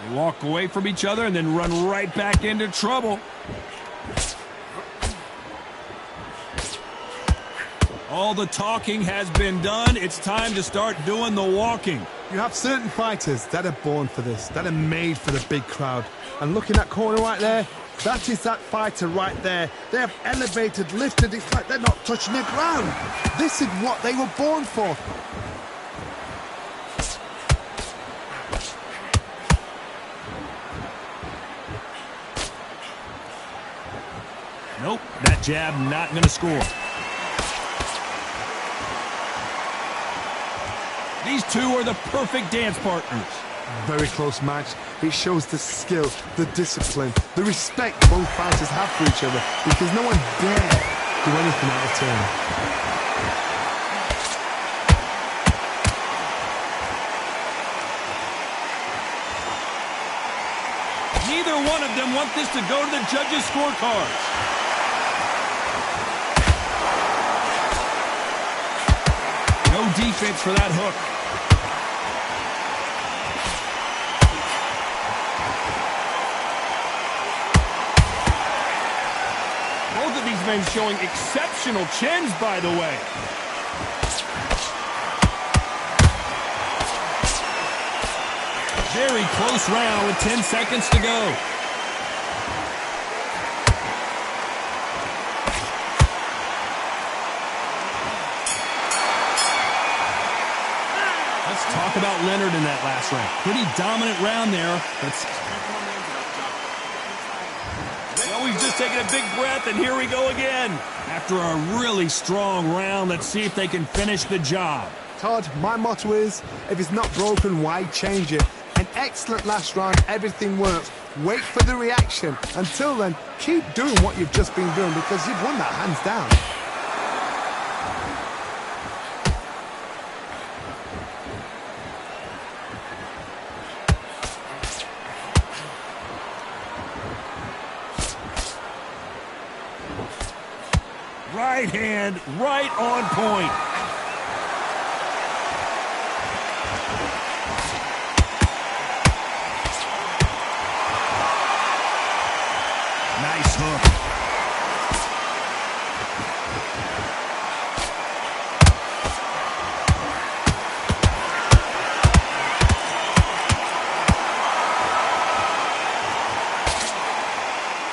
They walk away from each other and then run right back into trouble. All the talking has been done. It's time to start doing the walking. You have certain fighters that are born for this, that are made for the big crowd. And look in that corner right there, that is that fighter right there. They have elevated, lifted, it's like they're not touching the ground. This is what they were born for. Nope, that jab not going to score. These two are the perfect dance partners. Very close match. It shows the skill, the discipline, the respect both fighters have for each other, because no one dare do anything out of turn. Neither one of them want this to go to the judges' scorecards. No defense for that hook. Both of these men showing exceptional chins, by the way. Very close round with 10 seconds to go. Let's talk about Leonard in that last round. Pretty dominant round there. Well, we've just taken a big breath, and here we go again. After a really strong round, let's see if they can finish the job. Todd, my motto is, if it's not broken, why change it? An excellent last round, everything works. Wait for the reaction. Until then, keep doing what you've just been doing, because you've won that hands down. Right hand, right on point. Nice hook.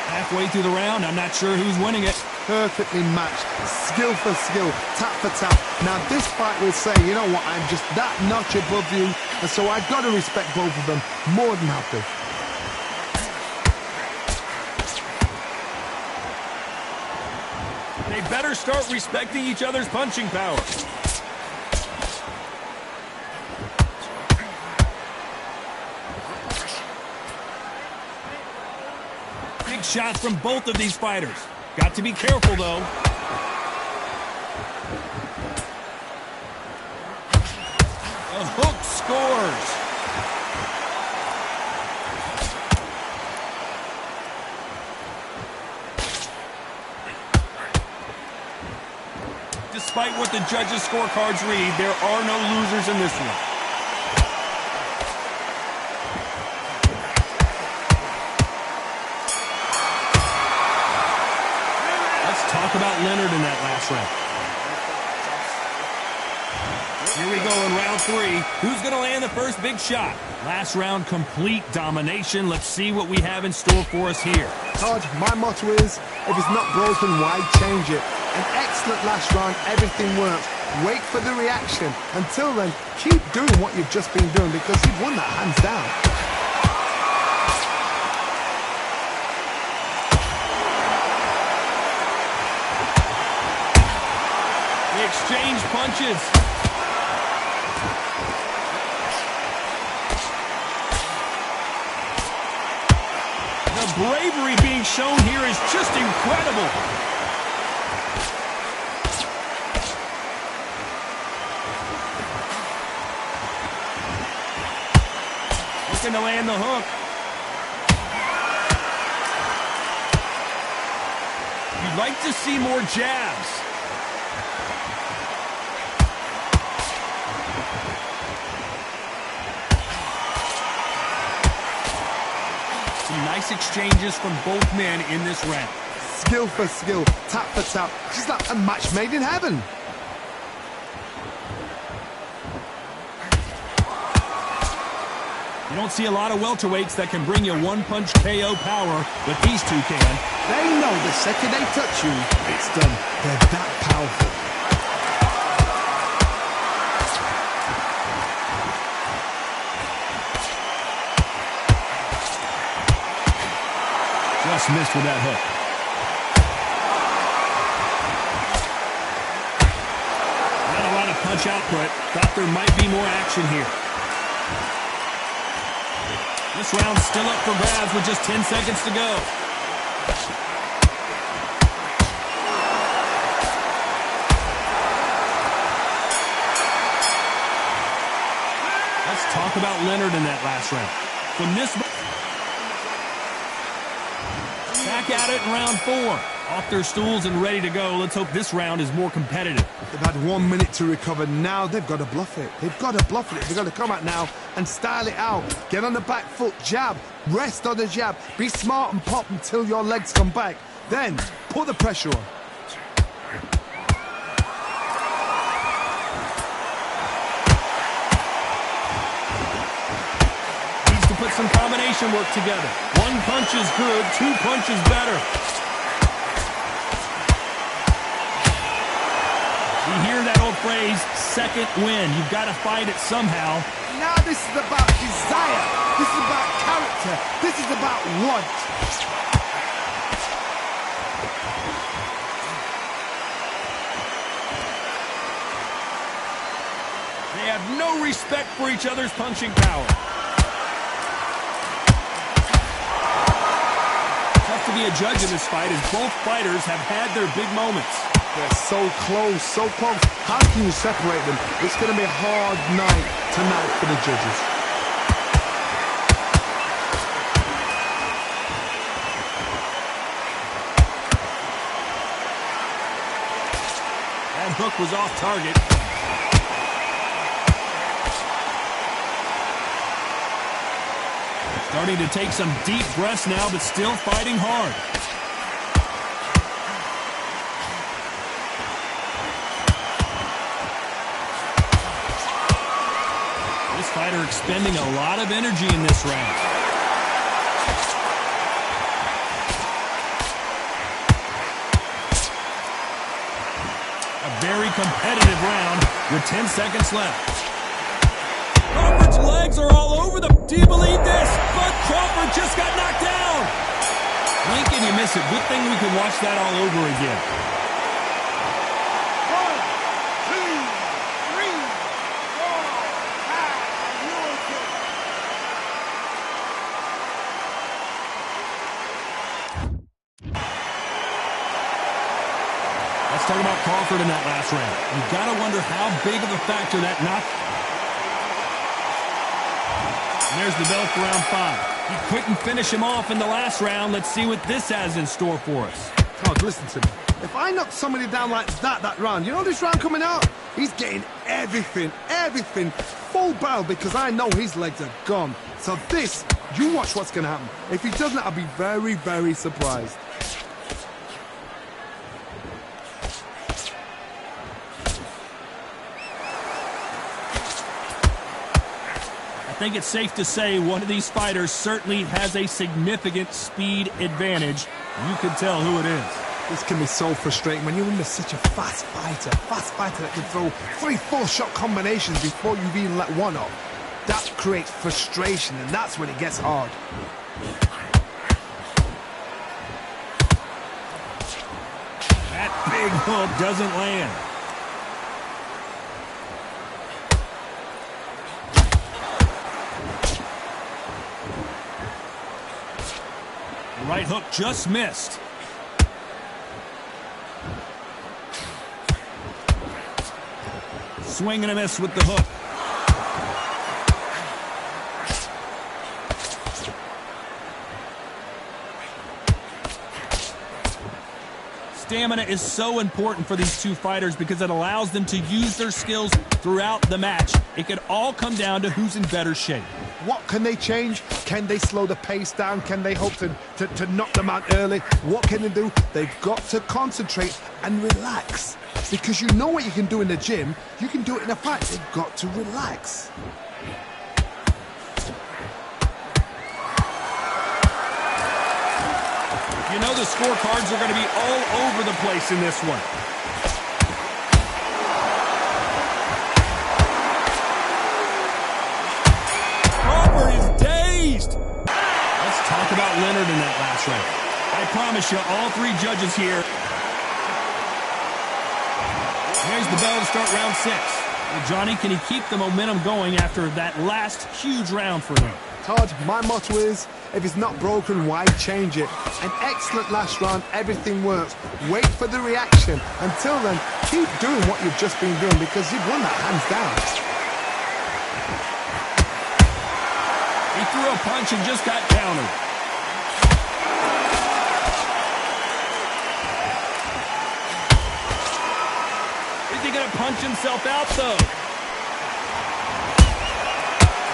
Halfway through the round, I'm not sure who's winning it. Perfectly matched, skill for skill, tap for tap. Now this fight will say, you know what, I'm just that notch above you, and so I've got to respect both of them more than happy. They better start respecting each other's punching power. Big shots from both of these fighters. Got to be careful, though. The hook scores. Despite what the judges' scorecards read, there are no losers in this one. Talk about Leonard in that last round. Here we go in round 3. Who's going to land the first big shot? Last round, complete domination. Let's see what we have in store for us here. Todd, my motto is, if it's not broken, why change it? An excellent last round, everything works. Wait for the reaction. Until then, keep doing what you've just been doing, because you've won that hands down. Exchange punches. The bravery being shown here is just incredible. Looking to land the hook. You'd like to see more jabs. Some nice exchanges from both men in this round. Skill for skill, tap for tap. Just like a match made in heaven. You don't see a lot of welterweights that can bring you one-punch KO power, but these two can. They know the second they touch you, it's done. They're that powerful. Just missed with that hook. Not a lot of punch output. Thought there might be more action here. This round's still up for grabs with just 10 seconds to go. Let's talk about Leonard in that last round. From this... Back at it in round 4. Off their stools and ready to go. Let's hope this round is more competitive. They've had 1 minute to recover. Now they've got to bluff it. They've got to bluff it. They've got to come out now and style it out. Get on the back foot, jab, rest on the jab. Be smart and pop until your legs come back. Then put the pressure on. Needs to put some combination work together. 1 punch is good, 2 punches better. You hear that old phrase, second win. You've got to fight it somehow. Now this is about desire. This is about character. This is about want. They have no respect for each other's punching power. Tough to be a judge in this fight as both fighters have had their big moments. They're so close, so close. How can you separate them? It's going to be a hard night tonight for the judges. That hook was off target. Starting to take some deep breaths now, but still fighting hard. This fighter expending a lot of energy in this round. A very competitive round with 10 seconds left. Crawford's legs are all over them. Do you believe this? But Crawford just got knocked down. Blink and you miss it. Good thing we can watch that all over again. 1, 2, 3, 4, 5. Let's talk about Crawford in that last round. You've got to wonder how big of a factor that knock. And there's the bell for round 5. He couldn't finish him off in the last round. Let's see what this has in store for us. Oh, listen to me. If I knock somebody down like that round, you know this round coming out? He's getting everything, full barrel because I know his legs are gone. So this, you watch what's going to happen. If he doesn't, I'll be very, very surprised. I think it's safe to say one of these fighters certainly has a significant speed advantage. You can tell who it is. This can be so frustrating when you're under such a fast fighter that can throw 3-4 shot combinations before you've even let one off. That creates frustration, and that's when it gets hard. That big hook doesn't land. The right hook just missed. Swing and a miss with the hook. Stamina is so important for these two fighters because it allows them to use their skills throughout the match. It could all come down to who's in better shape. What can they change? Can they slow the pace down? Can they hope to knock them out early? What can they do? They've got to concentrate and relax. Because you know what you can do in the gym, you can do it in a fight. They've got to relax. You know the scorecards are going to be all over the place in this one. Crawford is dazed. Let's talk about Leonard in that last round. I promise you, all three judges here. There's the bell to start round 6. Well, Johnny, can he keep the momentum going after that last huge round for him? Todd, my motto is, if it's not broken, why change it? An excellent last round, everything works. Wait for the reaction. Until then, keep doing what you've just been doing because you've won that hands down. He threw a punch and just got countered. Is he going to punch himself out, though?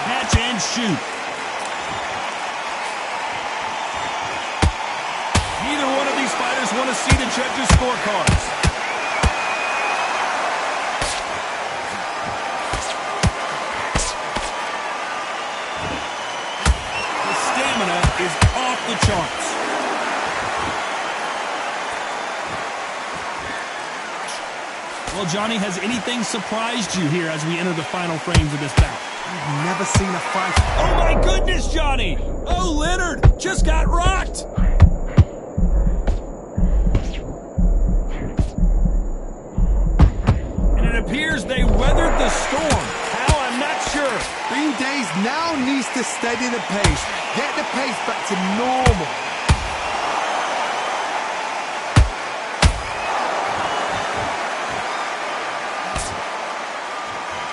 Catch and shoot. Neither one of these fighters want to see the judges' scorecards. The stamina is off the charts. Well, Johnny, has anything surprised you here as we enter the final frames of this bout? I've never seen a fight. Oh, my goodness, Johnny! Oh, Leonard just got rocked! Appears they weathered the storm. How, I'm not sure. Being dazed now needs to steady the pace. Get the pace back to normal.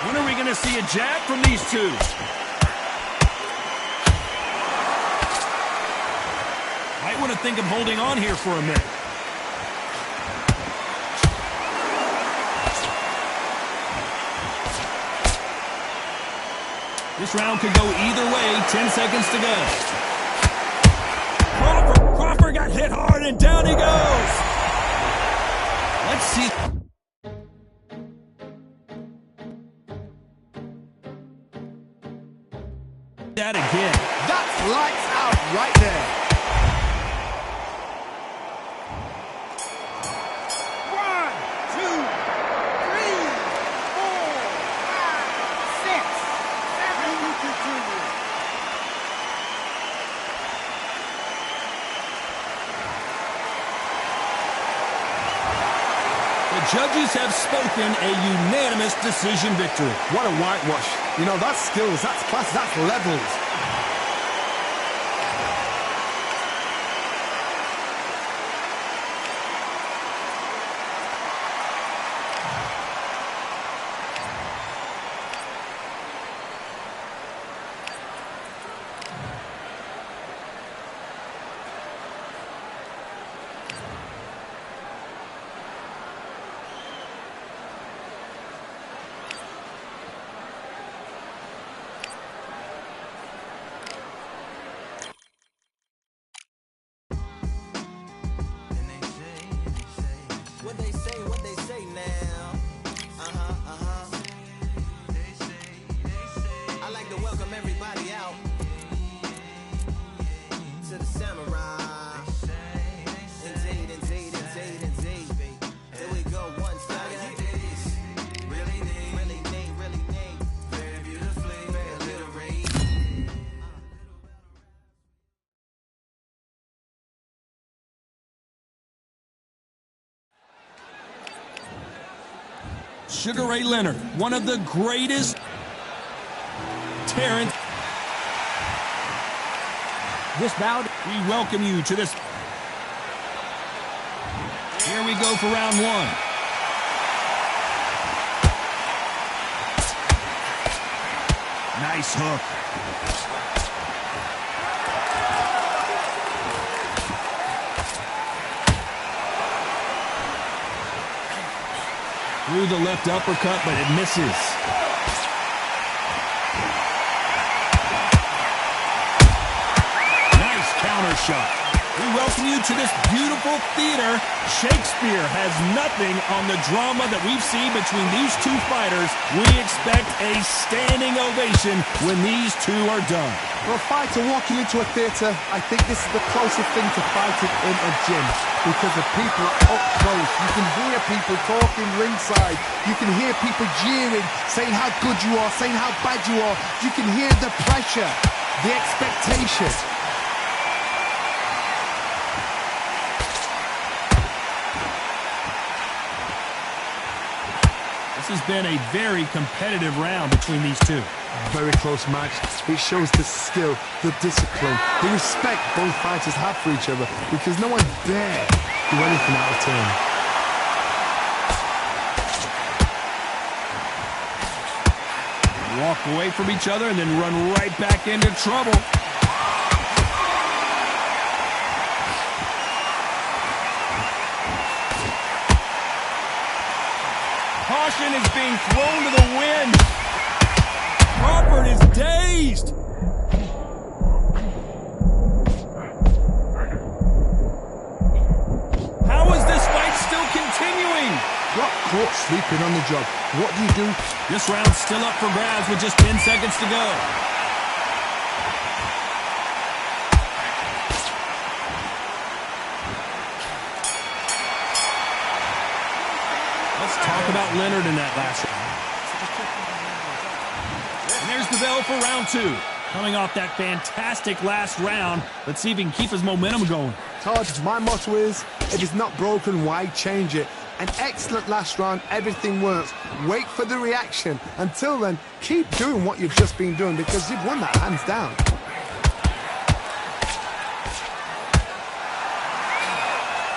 When are we going to see a jab from these two? Might want to think of holding on here for a minute. This round could go either way. 10 seconds to go. Crawford got hit hard, and down he goes. Let's see. That again. That's lights out right there. Judges have spoken a unanimous decision victory. What a whitewash. You know, that's skills, that's class, that's levels. What they say now. I like to welcome everybody out to the samurai. Indeed. Here we go, one second. Really neat. Very beautifully, very literary. Sugar Ray Leonard, one of the greatest. Terrence. This bout, we welcome you to this. Here we go for round 1. Nice hook. Threw the left uppercut, but it misses. shot. We welcome you to this beautiful theater. Shakespeare has nothing on the drama that we've seen between these two fighters. We expect a standing ovation when these two are done. For a fighter walking into a theatre, I think this is the closest thing to fighting in a gym because the people are up close. You can hear people talking ringside. You can hear people jeering, saying how good you are, saying how bad you are. You can hear the pressure, the expectation. This has been a very competitive round between these two. Very close match. It shows the skill, the discipline, the respect both fighters have for each other because no one dare do anything out of turn. Walk away from each other and then run right back into trouble. Caution is being thrown to the wind. Crawford is dazed. How is this fight still continuing? Got caught sleeping on the job. What do? This round's still up for grabs with just 10 seconds to go. Let's talk about Leonard in that last round. And there's the bell for round two. Coming off that fantastic last round, let's see if he can keep his momentum going. Todd, my motto is, if it's not broken, why change it? An excellent last round, everything works. Wait for the reaction. Until then, keep doing what you've just been doing because you've won that hands down.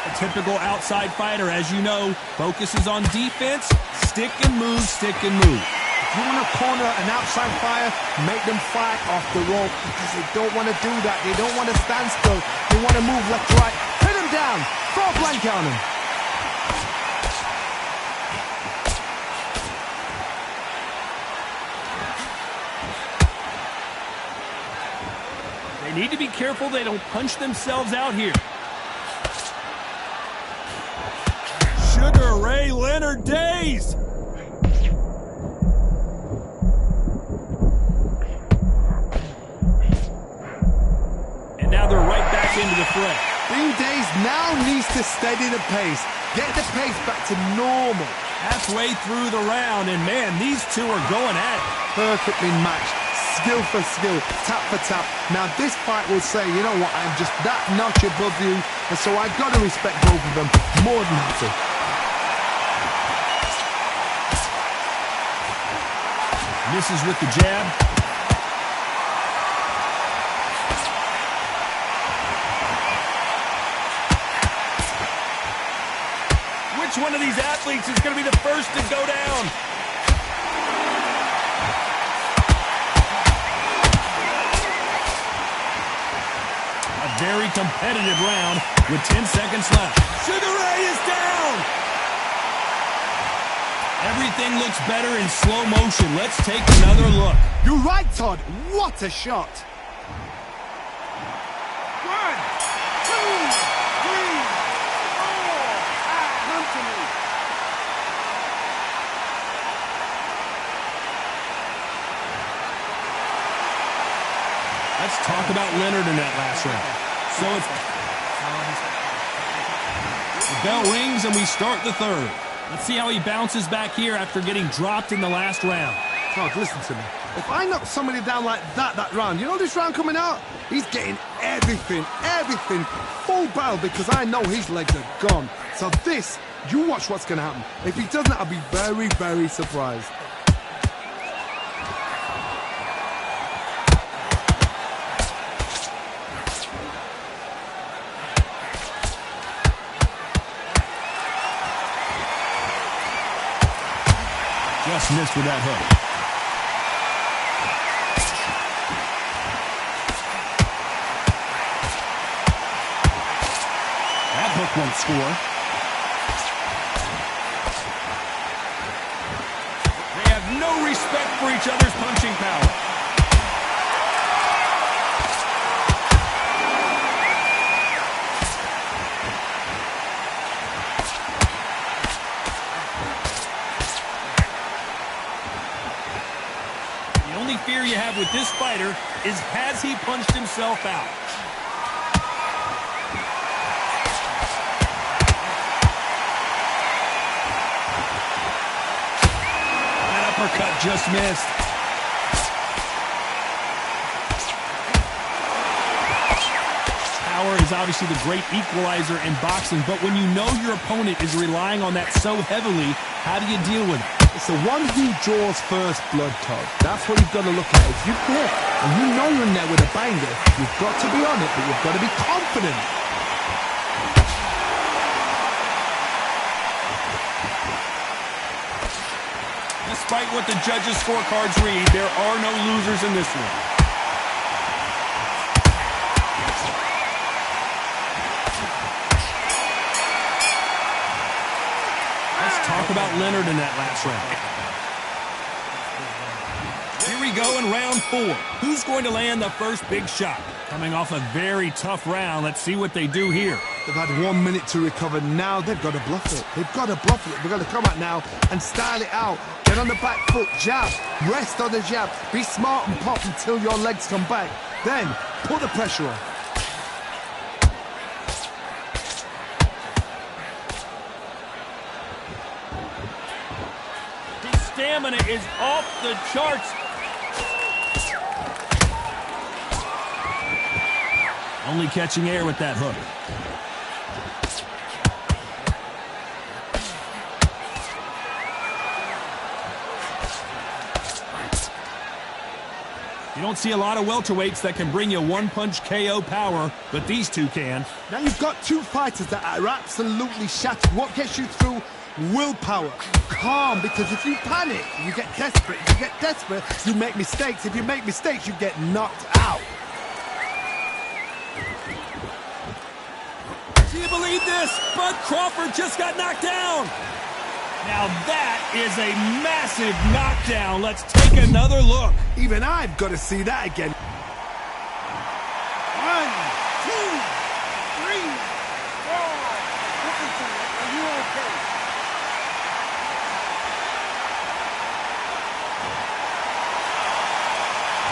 A typical outside fighter, as you know, focuses on defense, stick and move, stick and move. If you want to corner an outside fighter, make them fight off the rope because they don't want to do that. They don't want to stand still. They want to move left to right. Pin them down. Throw a blanket on them. They need to be careful they don't punch themselves out here. Sugar Ray Leonard dazed. And now they're right back into the fray. Being dazed now needs to steady the pace. Get the pace back to normal. Halfway through the round, and man, these two are going at it. Perfectly matched. Skill for skill, tap for tap. Now this fight will say, you know what, I'm just that notch above you, and so I've got to respect both of them more than happy. Misses with the jab. Which one of these athletes is going to be the first to go down? A very competitive round with 10 seconds left. Sugar Ray is down! Everything looks better in slow motion. Let's take another look. You're right, Todd. What a shot. 1, 2, 3, 4. Come to me. Let's talk about Leonard in that last round. So it's the bell rings and we start the third. Let's see how he bounces back here after getting dropped in the last round. Todd, listen to me. If I knock somebody down like that round, you know this round coming out? He's getting everything, full barrel because I know his legs are gone. So this, you watch what's going to happen. If he doesn't, I'll be very, very surprised. Just missed with that hook. That hook won't score. They have no respect for each other's punching power. this fighter is, has he punched himself out? That uppercut just missed. Power is obviously the great equalizer in boxing, but when you know your opponent is relying on that so heavily, how do you deal with it? It's the one who draws first blood, Todd. That's what you've got to look at. If you hit and you know you're in there with a banger, you've got to be on it, but you've got to be confident. Despite what the judges' scorecards read, there are no losers in this one. Talk about Leonard in that last round. Here we go in round 4. Who's going to land the first big shot? Coming off a very tough round. Let's see what they do here. They've had 1 minute to recover. Now they've got to bluff it. They've got to bluff it. They've got to come out now and style it out. Get on the back foot, jab. Rest on the jab. Be smart and pop until your legs come back. Then put the pressure on. Stamina is off the charts. Only catching air with that hook. You don't see a lot of welterweights that can bring you one-punch KO power, but these two can. Now you've got two fighters that are absolutely shattered. What gets you through? Willpower. Calm, because if you panic, you get desperate. If you get desperate, you make mistakes. If you make mistakes, you get knocked out. Do you believe this? Bud Crawford just got knocked down. Now that is a massive knockdown. Let's take another look. Even I've got to see that again. 1, 2, 3, 4. Are you okay?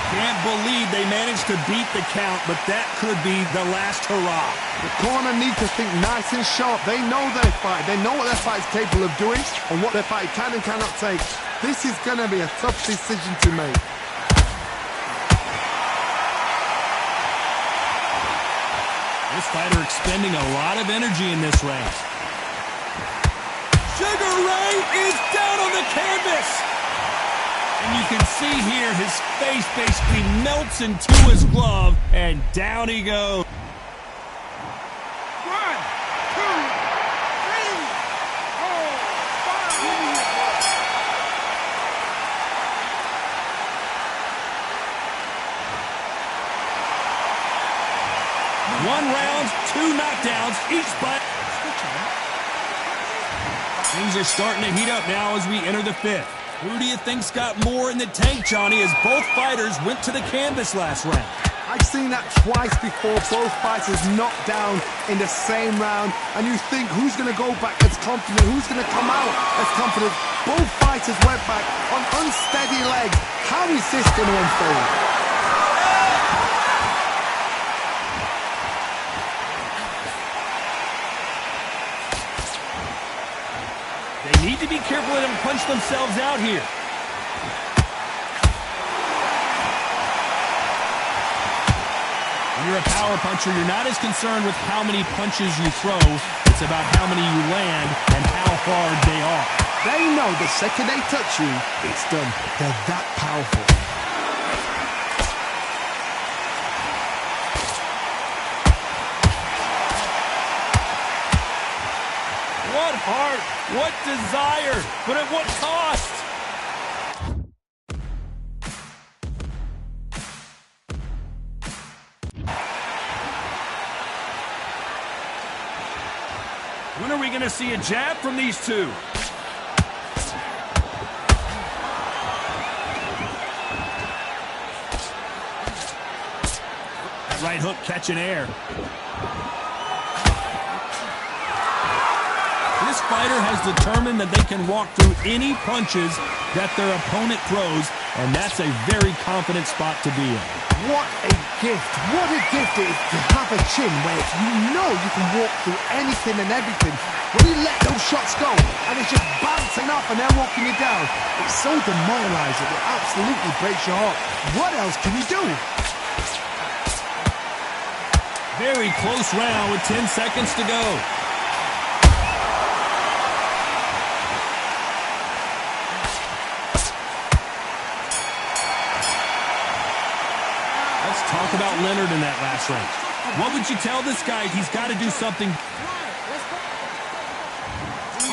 Can't believe they managed to beat the count, but that could be the last hurrah. The corner needs to think nice and sharp. They know their fight. They know what their fight is capable of doing and what their fight can and cannot take. This is going to be a tough decision to make. This fighter expending a lot of energy in this round. Sugar Ray is down on the canvas. And you can see here his face basically melts into his glove, and down he goes. 1, 2, 3, 4, 5. 1 round, 2 knockdowns, each by... Things are starting to heat up now as we enter the 5th. Who do you think's got more in the tank, Johnny, as both fighters went to the canvas last round? I've seen that twice before. Both fighters knocked down in the same round. And you think, who's going to go back as confident? Who's going to come out as confident? Both fighters went back on unsteady legs. How is this going to unfold? They need to be careful they don't punch themselves out here. When you're a power puncher, you're not as concerned with how many punches you throw. It's about how many you land and how hard they are. They know the second they touch you, it's done. They're that powerful. What heart, what desire, but at what cost? When are we going to see a jab from these two? That right hook catching air. This fighter has determined that they can walk through any punches that their opponent throws, and that's a very confident spot to be in. What a gift. What a gift it is to have a chin where you know you can walk through anything and everything. When you let those shots go and it's just bouncing off and they're walking you down, it's so demoralizing. It absolutely breaks your heart. What else can you do? Very close round with 10 seconds to go. Let's talk about Leonard in that last round. What would you tell this guy? He's got to do something.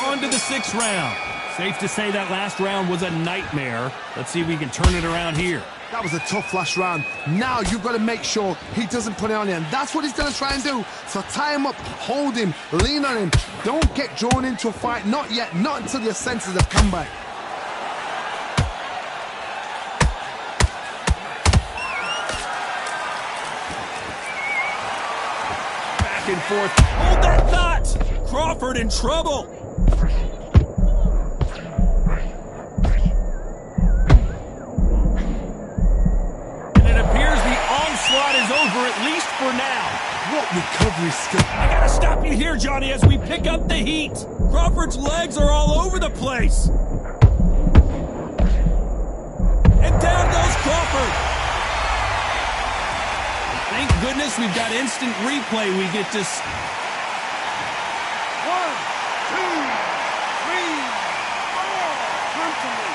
On to the 6th round. Safe to say that last round was a nightmare. Let's see if we can turn it around here. That was a tough last round. Now you've got to make sure he doesn't put it on you, and that's what he's going to try and do. So tie him up, hold him, lean on him. Don't get drawn into a fight. Not yet. Not until your senses have come back. Back and forth. Hold that thought! Crawford in trouble. Slot is over, at least for now. What recovery skill. I gotta stop you here, Johnny, as we pick up the heat. Crawford's legs are all over the place. And down goes Crawford. Thank goodness we've got instant replay. We get this. 1, 2, 3, 4. Come to me.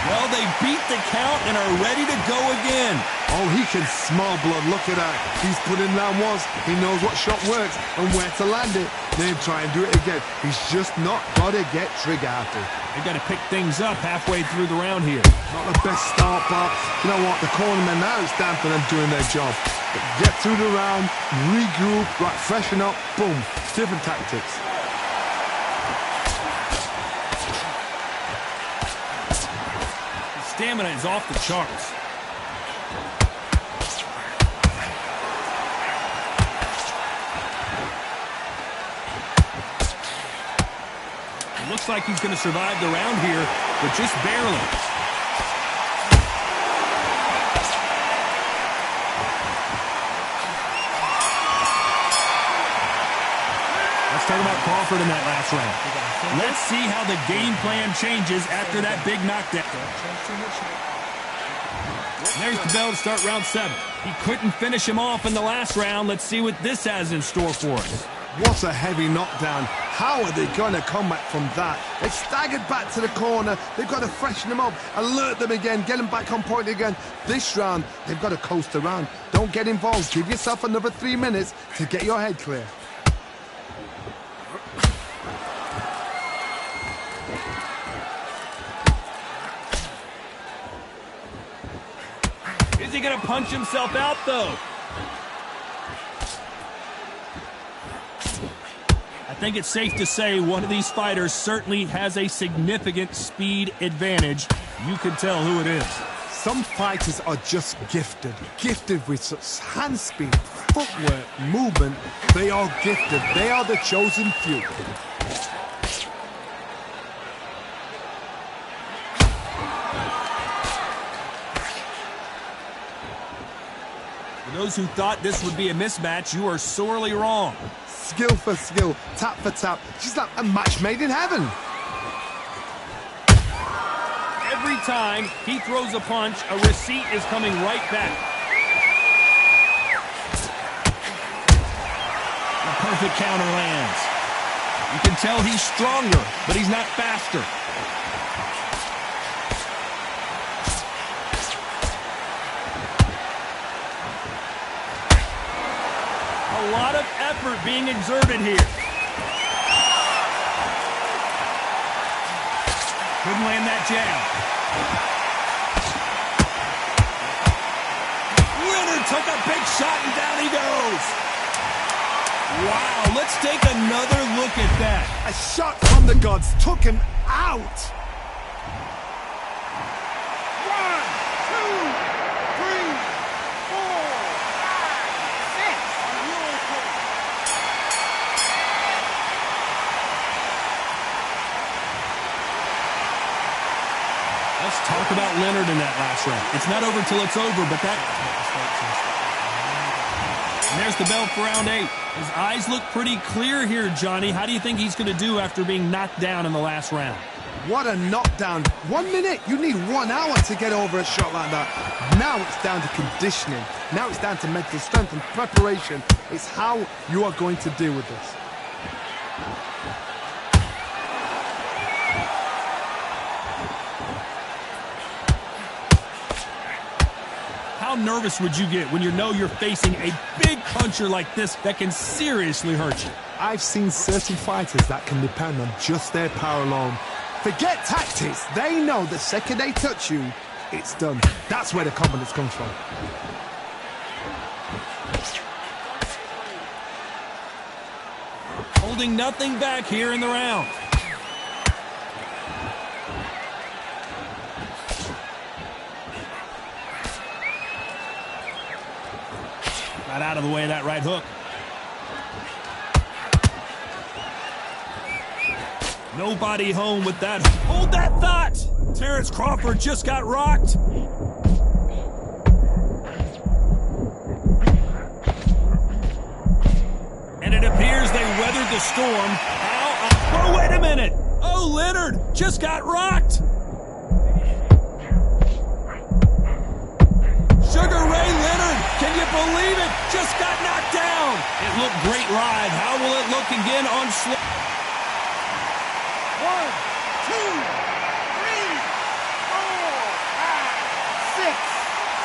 Well, they beat the count and are ready to go again. Oh, he can smell blood. Look at that. He's put in round once. He knows what shot works and where to land it. Then try and do it again. He's just not got to get trigger happy. They got to pick things up halfway through the round here. Not the best start, but you know what? The cornermen now is damping and doing their job. But get through the round, regroup, right, freshen up, boom. Different tactics. Stamina is off the charts. It looks like he's going to survive the round here, but just barely. Let's talk about Crawford in that last round. Let's see how the game plan changes after that big knockdown. There's the bell to start round 7. He couldn't finish him off in the last round. Let's see what this has in store for us. What a heavy knockdown. How are they going to come back from that? They staggered back to the corner. They've got to freshen them up, alert them again, get them back on point again. This round, they've got to coast around. Don't get involved. Give yourself another 3 minutes to get your head clear. Is he going to punch himself out, though? I think it's safe to say one of these fighters certainly has a significant speed advantage. You can tell who it is. Some fighters are just gifted. Gifted with such hand speed, footwork, movement. They are gifted. They are the chosen few. For those who thought this would be a mismatch, you are sorely wrong. Skill for skill, tap for tap. She's like a match made in heaven. Every time he throws a punch, a receipt is coming right back. The perfect counter lands. You can tell he's stronger, but he's not faster. A lot of effort being exerted here. Couldn't land that jab. Leonard took a big shot and down he goes. Wow, let's take another look at that. A shot from the gods took him out. 1, 2, 3, 4. Let's talk about Leonard in that last round. It's not over till it's over, but that... And there's the bell for round 8. His eyes look pretty clear here, Johnny. How do you think he's going to do after being knocked down in the last round? What a knockdown. 1 minute. You need 1 hour to get over a shot like that. Now it's down to conditioning. Now it's down to mental strength and preparation. It's how you are going to deal with this. How nervous would you get when you know you're facing a big puncher like this that can seriously hurt you? I've seen certain fighters that can depend on just their power alone. Forget tactics. They know the second they touch you, it's done. That's where the confidence comes from. Holding nothing back here in the round. Got out of the way of that right hook. Nobody home with that. Hold that thought! Terrence Crawford just got rocked. And it appears they weathered the storm. Oh, wait a minute! Oh, Leonard just got rocked! Sugar Ray Leonard, can you believe it? Just got knocked down. It looked great live. How will it look again on slow? 1, 2, 3, 4, 5, 6,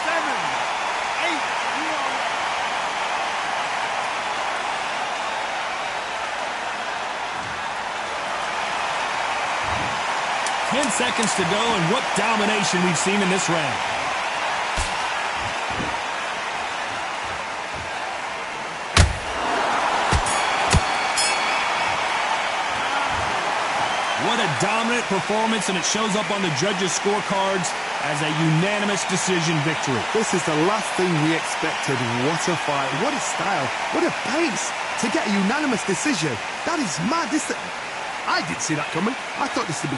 7, 8. 10 seconds to go, and what domination we've seen in this round. What a dominant performance, and it shows up on the judges' scorecards as a unanimous decision victory. This is the last thing we expected. What a fight, what a style, what a pace to get a unanimous decision. That is mad. I didn't see that coming. I thought this would be...